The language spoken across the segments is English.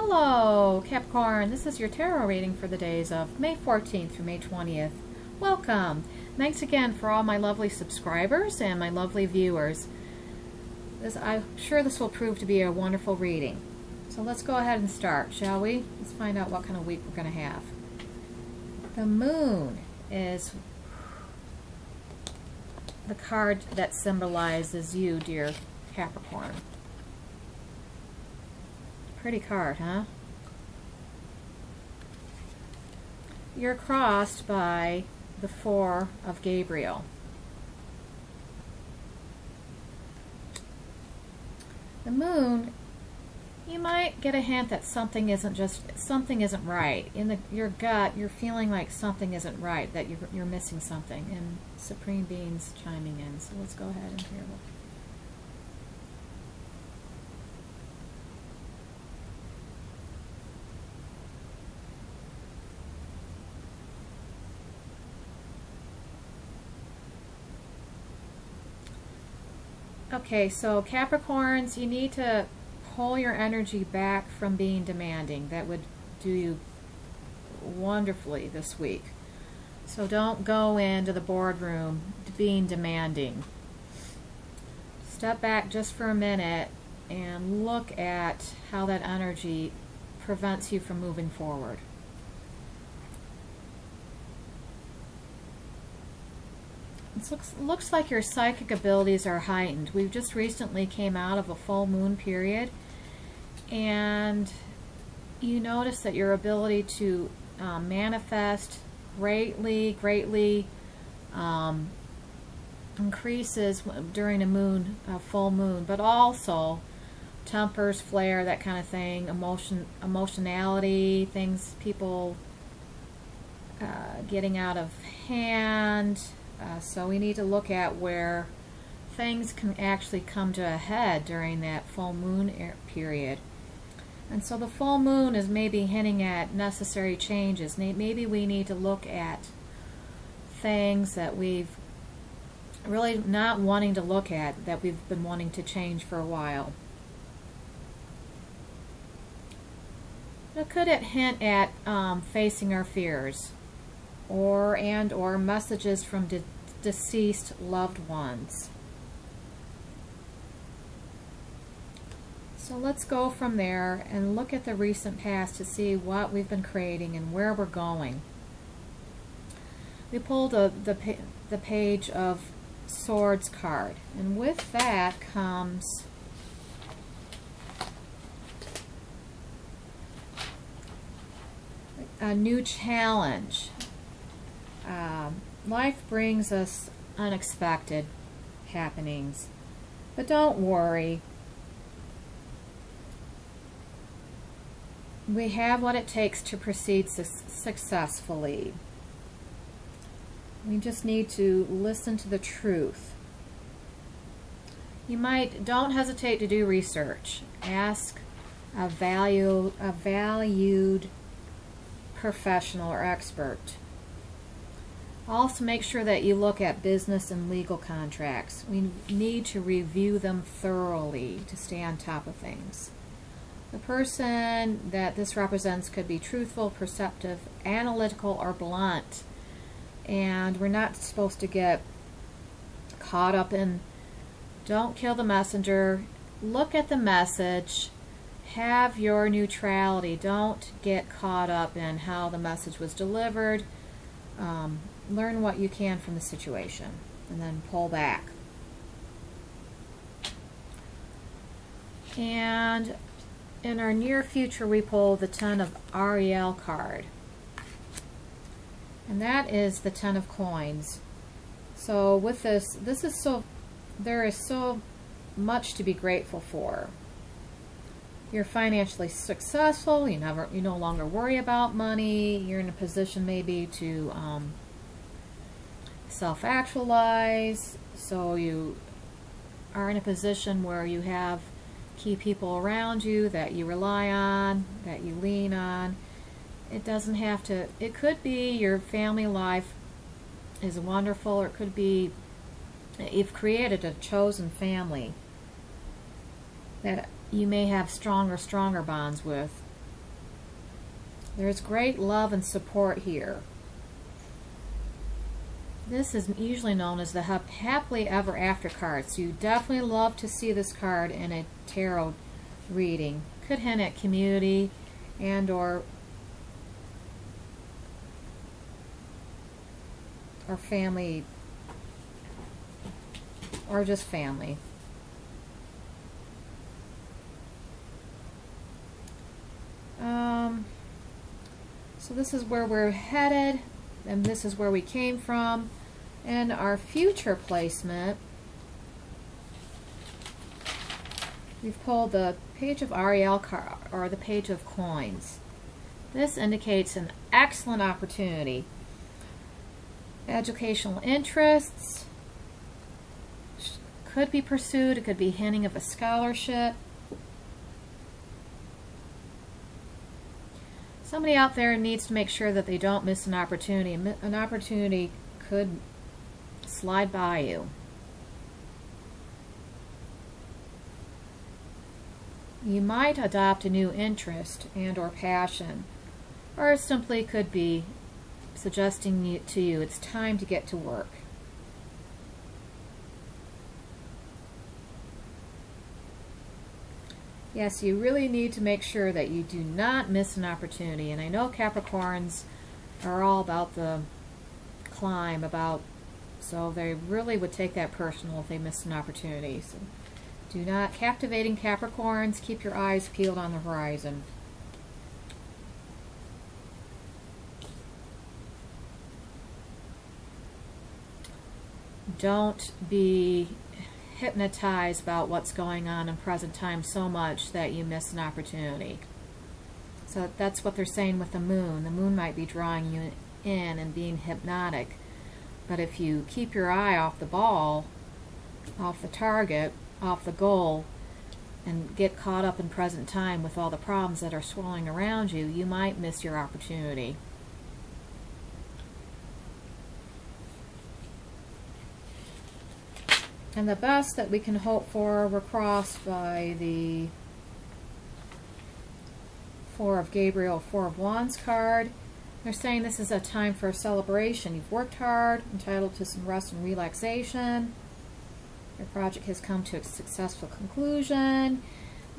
Hello, Capricorn. This is your tarot reading for the days of May 14th through May 20th. Welcome. Thanks again for all my lovely subscribers and my lovely viewers. I'm sure this will prove to be a wonderful reading. So let's go ahead and start, shall we? Let's find out what kind of week we're going to have. The moon is the card that symbolizes you, dear Capricorn. Pretty card, huh? You're crossed by the Four of Gabriel. The moon, you might get a hint that something isn't right. In your gut, you're feeling like something isn't right, that you're missing something. And Supreme Being's chiming in. So let's go ahead and hear what. Okay, so Capricorns, you need to pull your energy back from being demanding. That would do you wonderfully this week. So don't go into the boardroom being demanding. Step back just for a minute and look at how that energy prevents you from moving forward. It looks like your psychic abilities are heightened. We've just recently came out of a full moon period, and you notice that your ability to manifest greatly increases during a full moon, but also tempers flare, that kind of thing, emotionality, people getting out of hand. So we need to look at where things can actually come to a head during that full moon period. And so the full moon is maybe hinting at necessary changes. Maybe we need to look at things that we've really not wanting to look at, that we've been wanting to change for a while. It could hint at facing our fears, or messages from deceased loved ones. So let's go from there and look at the recent past to see what we've been creating and where we're going. We pulled the Page of Swords card, and with that comes a new challenge. Life brings us unexpected happenings, but don't worry. We have what it takes to proceed successfully. We just need to listen to the truth. Don't hesitate to do research. Ask a valued professional or expert. Also, make sure that you look at business and legal contracts. We need to review them thoroughly to stay on top of things. The person that this represents could be truthful, perceptive, analytical, or blunt. And we're not supposed to get caught up in, don't kill the messenger. Look at the message. Have your neutrality. Don't get caught up in how the message was delivered. Learn what you can from the situation and then pull back. And in our near future, we pull the Ten of Ariel card. And that is the Ten of Coins. So with there is so much to be grateful for. You're financially successful. You no longer worry about money. You're in a position maybe to self-actualize. So you are in a position where you have key people around you that you rely on, that you lean on. It doesn't have to. It could be your family life is wonderful, or it could be you've created a chosen family that you may have stronger bonds with. There's great love and support here. This is usually known as the happily ever after card. So you definitely love to see this card in a tarot reading. Could hint at community and or family, or just family. So this is where we're headed, and this is where we came from. And our future placement, we've pulled the Page of Ariel card, or the Page of Coins. This indicates an excellent opportunity. Educational interests could be pursued. It could be hinting of a scholarship. Somebody out there needs to make sure that they don't miss an opportunity. An opportunity could slide by you. You might adopt a new interest and or passion, or it simply could be suggesting to you it's time to get to work. Yes, you really need to make sure that you do not miss an opportunity. And I know Capricorns are all about the climb, so they really would take that personal if they missed an opportunity. So do not, captivating Capricorns, keep your eyes peeled on the horizon. Don't be hypnotized about what's going on in present time so much that you miss an opportunity. So that's what they're saying with the moon. The moon might be drawing you in and being hypnotic. But if you keep your eye off the ball, off the target, off the goal, and get caught up in present time with all the problems that are swirling around you, you might miss your opportunity. And the best that we can hope for, we're crossed by the Four of Gabriel, Four of Wands card. They're saying this is a time for a celebration. You've worked hard, entitled to some rest and relaxation. Your project has come to a successful conclusion.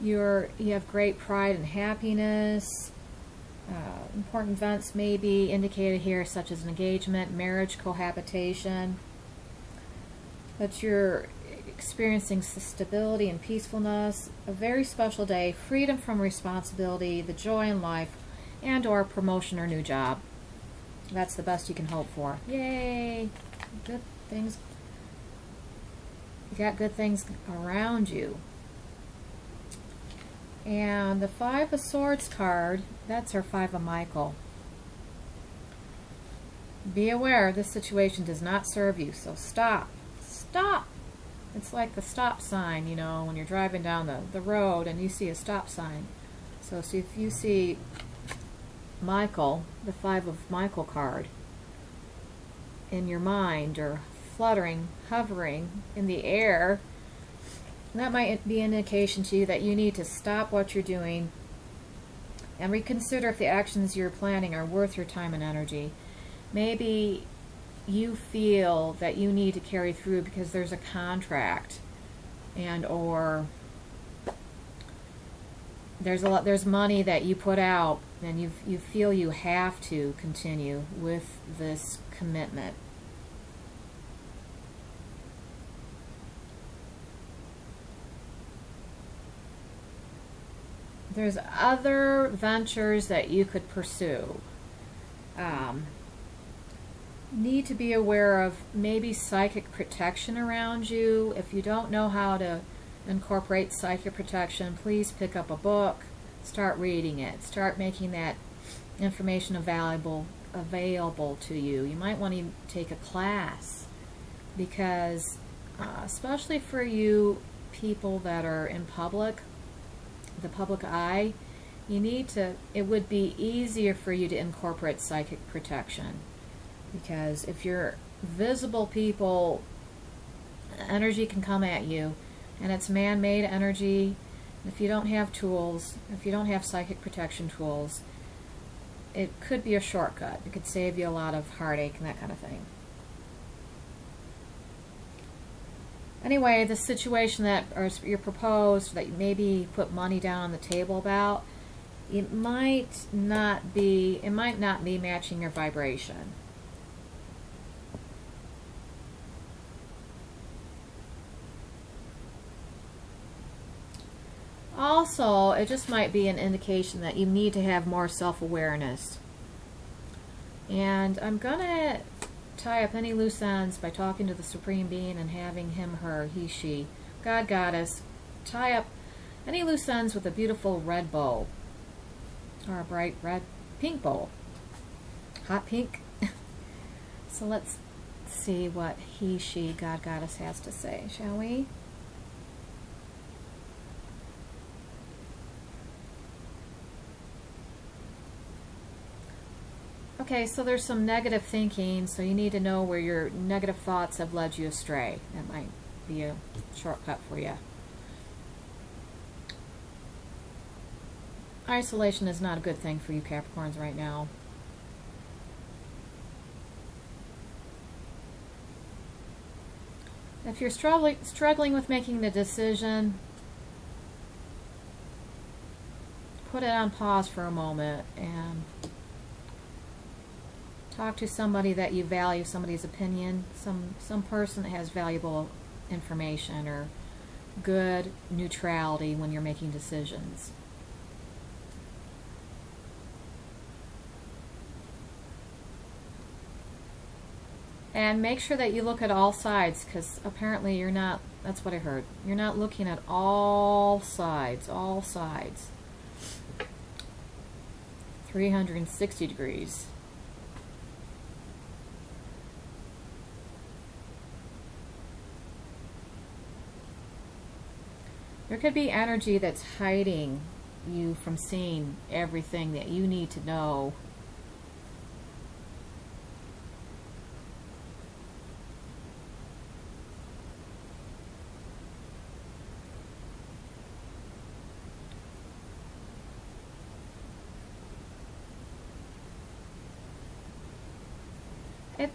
You have great pride and happiness. Important events may be indicated here, such as an engagement, marriage, cohabitation. But you're experiencing stability and peacefulness, a very special day, freedom from responsibility, the joy in life, and or promotion or new job. That's the best you can hope for. Yay! Good things. You got good things around you. And the Five of Swords card, that's our Five of Michael. Be aware, this situation does not serve you, so stop. Stop! It's like the stop sign, when you're driving down the road and you see a stop sign. So if you see Michael, the Five of Michael card, in your mind or fluttering, hovering in the air, that might be an indication to you that you need to stop what you're doing and reconsider if the actions you're planning are worth your time and energy. Maybe you feel that you need to carry through because there's a contract and or there's money that you put out and you feel you have to continue with this commitment. There's other ventures that you could pursue. Need to be aware of maybe psychic protection around you. If you don't know how to incorporate psychic protection, please pick up a book, start reading it, start making that information available to you. You might want to take a class because especially for you people that are in the public eye, it would be easier for you to incorporate psychic protection. Because if you're visible people, energy can come at you, and it's man-made energy. If you don't have tools, if you don't have psychic protection tools, it could be a shortcut. It could save you a lot of heartache and that kind of thing. Anyway, the situation that you're proposed, that you maybe put money down on the table about, it might not be matching your vibration. Also, it just might be an indication that you need to have more self-awareness. And I'm going to tie up any loose ends by talking to the Supreme Being and having him, her, he, she, God, Goddess, tie up any loose ends with a beautiful red bow. Or a bright red, pink bow. Hot pink. So let's see what he, she, God, Goddess has to say, shall we? Okay, so there's some negative thinking, so you need to know where your negative thoughts have led you astray. That might be a shortcut for you. Isolation is not a good thing for you Capricorns right now. If you're struggling with making the decision, put it on pause for a moment and talk to somebody that you value, somebody's opinion, some person that has valuable information or good neutrality when you're making decisions. And make sure that you look at all sides, because apparently you're not, that's what I heard, you're not looking at all sides, 360 degrees. There could be energy that's hiding you from seeing everything that you need to know.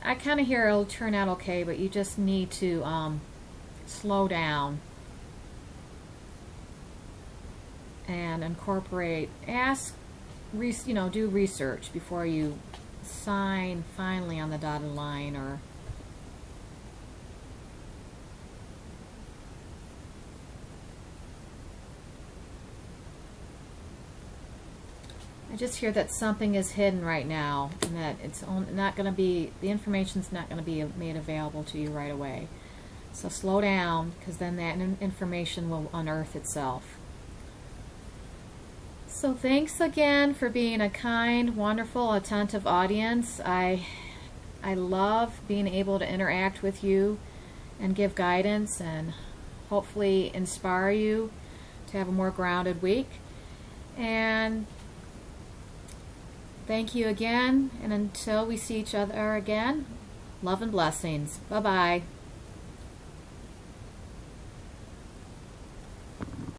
I kind of hear it'll turn out okay, but you just need to slow down and incorporate, do research before you sign finally on the dotted line. Or I just hear that something is hidden right now, and that it's not going to be, the information's not going to be made available to you right away. So slow down, because then that information will unearth itself. So thanks again for being a kind, wonderful, attentive audience. I love being able to interact with you and give guidance and hopefully inspire you to have a more grounded week. And thank you again, and until we see each other again, love and blessings. Bye-bye.